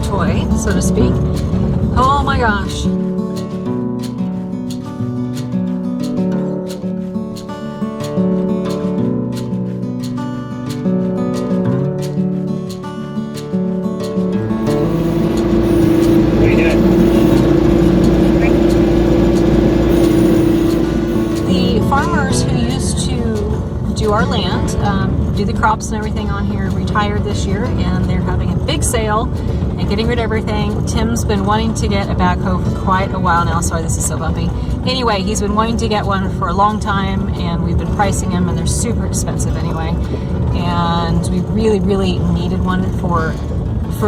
toy, so to speak. Oh my gosh. Farmers who used to do our land, do the crops and everything on here, retired this year, and they're having a big sale and getting rid of everything. Tim's been wanting to get a backhoe for quite a while now. Sorry, this is so bumpy. Anyway, he's been wanting to get one for a long time, and we've been pricing them, and they're super expensive anyway. And we really needed one for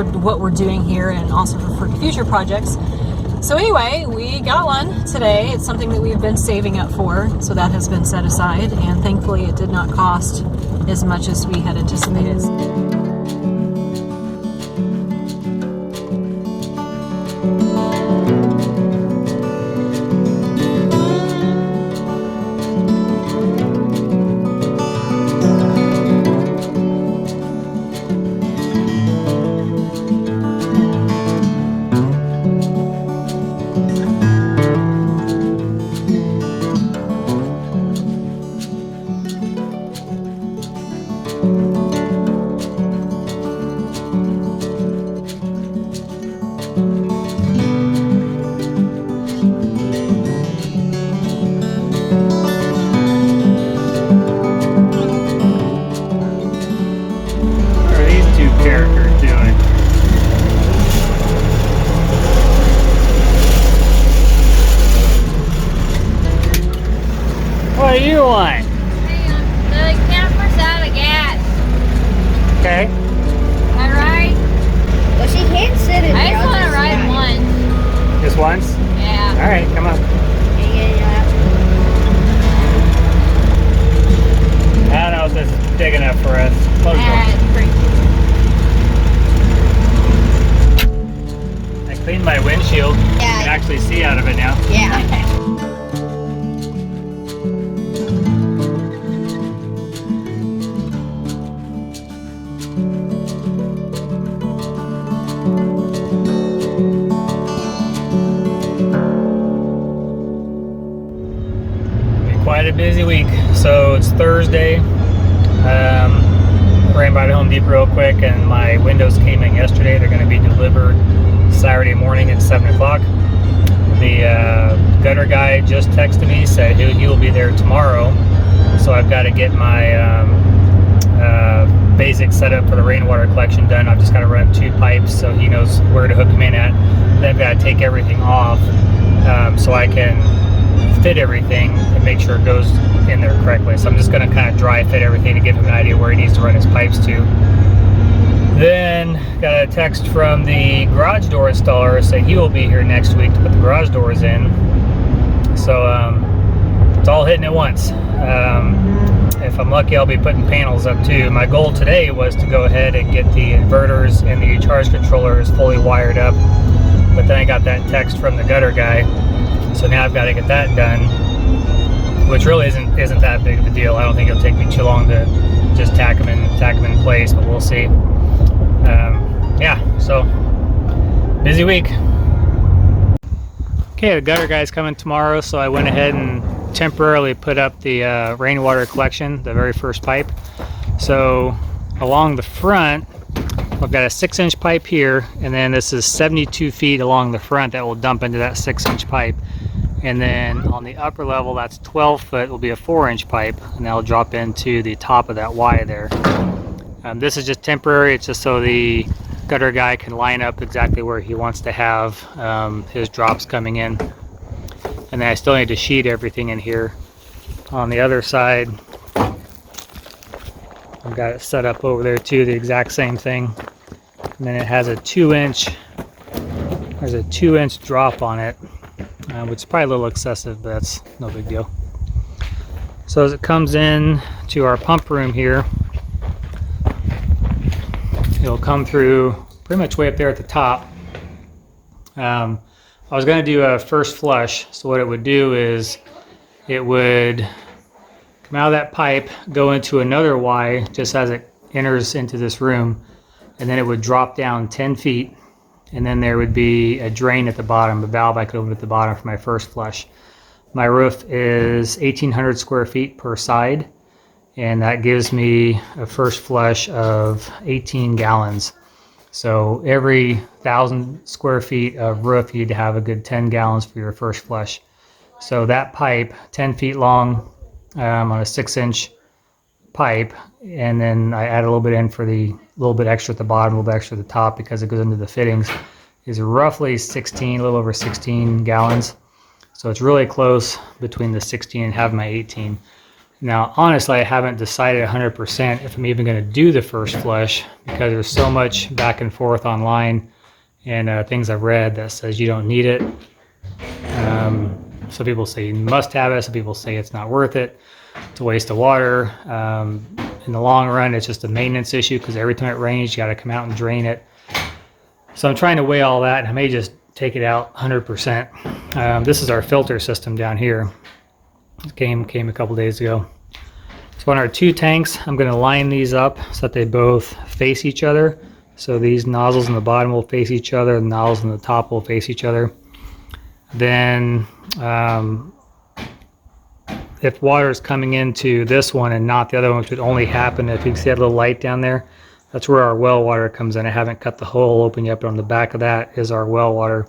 what we're doing here, and also for future projects. So anyway, we got one today. It's something that we've been saving up for, so that has been set aside, and thankfully it did not cost as much as we had anticipated. What do you want? The camper's out of gas. Okay. I ride? Well, she can't sit in I there. just want to ride once. Just once? Yeah. Alright, come on. I don't know if this is big enough for us. Close the door. It's pretty cool. I cleaned my windshield. Yeah. You can actually see out of it now. Yeah. Quite a busy week. So it's Thursday. Ran by the Home Depot real quick, and my windows came in yesterday. They're going to be delivered Saturday morning at 7 o'clock. The gutter guy just texted me, said he will be there tomorrow. So I've got to get my basic setup for the rainwater collection done. I've just got to run 2 pipes so he knows where to hook them in at. Then I've got to take everything off so I can fit everything and make sure it goes in there correctly. So I'm just going to kind of dry fit everything to give him an idea where he needs to run his pipes to. Then got a text from the garage door installer saying he will be here next week to put the garage doors in. So it's all hitting at once. If I'm lucky, I'll be putting panels up too. My goal today was to go ahead and get the inverters and the charge controllers fully wired up, but then I got that text from the gutter guy. So now I've got to get that done, which really isn't that big of a deal. I don't think it'll take me too long to just tack them in place, but we'll see. Yeah, so busy week. Okay, the gutter guy's coming tomorrow, so I went ahead and temporarily put up the rainwater collection, the very first pipe. So along the front, I've got a 6-inch pipe here, and then this is 72 feet along the front that will dump into that 6-inch pipe. And then on the upper level, that's 12 foot, will be a 4-inch pipe, and that'll drop into the top of that Y there. This is just temporary. It's just so the gutter guy can line up exactly where he wants to have his drops coming in. And then I still need to sheet everything in here. On the other side, I've got it set up over there too, the exact same thing. And then it has a 2-inch, there's a 2-inch drop on it, which is probably a little excessive, but that's no big deal. So as it comes in to our pump room here, it'll come through pretty much way up there at the top. I was going to do a first flush, so what it would do is it would come out of that pipe, go into another Y just as it enters into this room, and then it would drop down 10 feet and then there would be a drain at the bottom, a valve I could open at the bottom for my first flush. My roof is 1,800 square feet per side, and that gives me a first flush of 18 gallons. So every 1,000 square feet of roof, you'd have a good 10 gallons for your first flush. So that pipe, 10 feet long, on a 6-inch pipe, and then I add a little bit in for the little bit extra at the bottom, a little bit extra at the top because it goes into the fittings, is roughly 16, a little over 16 gallons. So it's really close between the 16 and having my 18. Now, honestly, I haven't decided 100% if I'm even going to do the first flush because there's so much back and forth online and things I've read that says you don't need it. Some people say you must have it. Some people say it's not worth it. It's a waste of water. In the long run, it's just a maintenance issue because every time it rains, you got to come out and drain it. So I'm trying to weigh all that, and I may just take it out 100%. This is our filter system down here. It came a couple days ago. So on our 2 tanks, I'm going to line these up so that they both face each other. So these nozzles in the bottom will face each other, and the nozzles in the top will face each other. Then if water is coming into this one and not the other one, which would only happen if you can see that little light down there, that's where our well water comes in. I haven't cut the hole open yet, but on the back of that is our well water.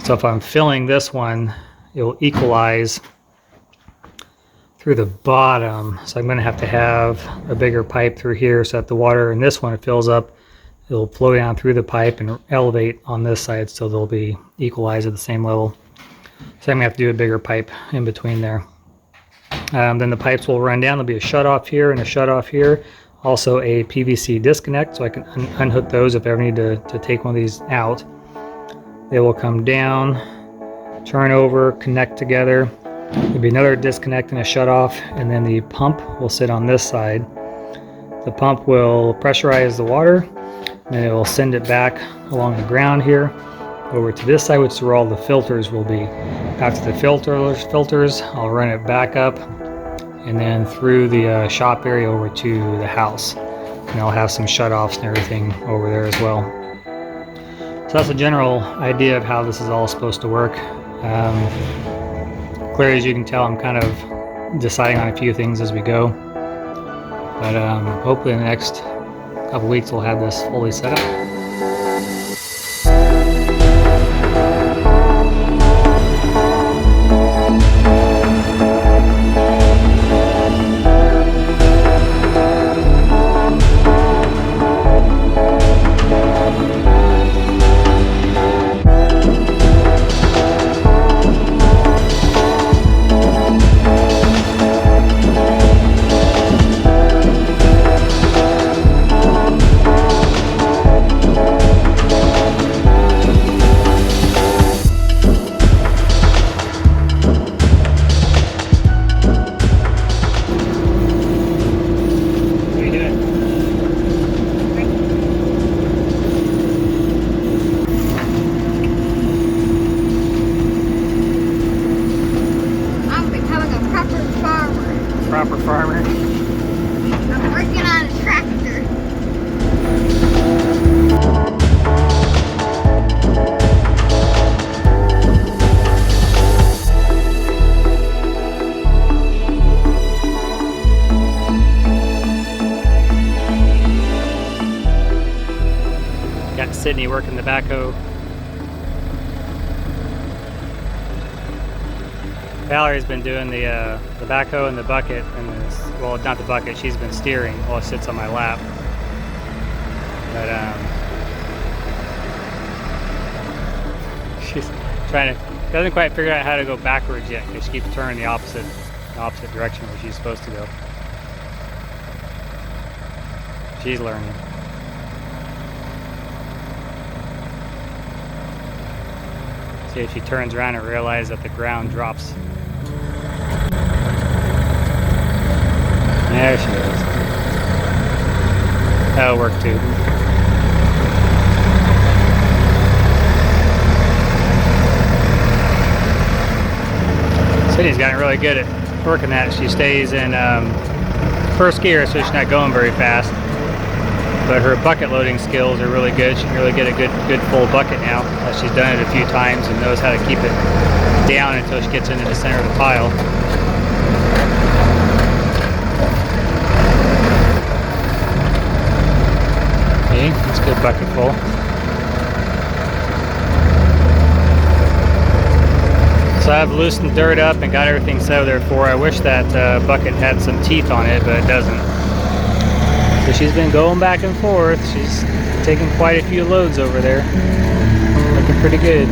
So if I'm filling this one, it will equalize through the bottom. So I'm going to have a bigger pipe through here so that the water in this one fills up. It'll flow down through the pipe and elevate on this side, so they'll be equalized at the same level. So I'm going to have to do a bigger pipe in between there. Then the pipes will run down. There'll be a shut-off here and a shut-off here. Also a PVC disconnect, so I can unhook those if I ever need to take one of these out. They will come down, turn over, connect together. There'll be another disconnect and a shut-off, and then the pump will sit on this side. The pump will pressurize the water, and it will send it back along the ground here over to this side, which is where all the filters will be. After the filters, I'll run it back up and then through the shop area over to the house. And I'll have some shut-offs and everything over there as well. So that's a general idea of how this is all supposed to work. Clearly, as you can tell, I'm kind of deciding on a few things as we go. But hopefully in the next couple weeks we'll have this fully set up. Proper farmer. I'm working on a tractor. Got Sydney working the backhoe. Valerie's been doing the backhoe and the bucket, and well, not the bucket. She's been steering while it sits on my lap. But she's doesn't quite figure out how to go backwards yet because she keeps turning the opposite direction where she's supposed to go. She's learning. See if she turns around and realizes that the ground drops. There she is. That'll work too. Sydney's gotten really good at working that. She stays in first gear, so she's not going very fast. But her bucket loading skills are really good. She can really get a good full bucket now. She's done it a few times and knows how to keep it down until she gets into the center of the pile. Okay, that's a good bucket full. So I've loosened dirt up and got everything set over there for her. I wish that bucket had some teeth on it, but it doesn't. So she's been going back and forth. She's taking quite a few loads over there. Looking pretty good.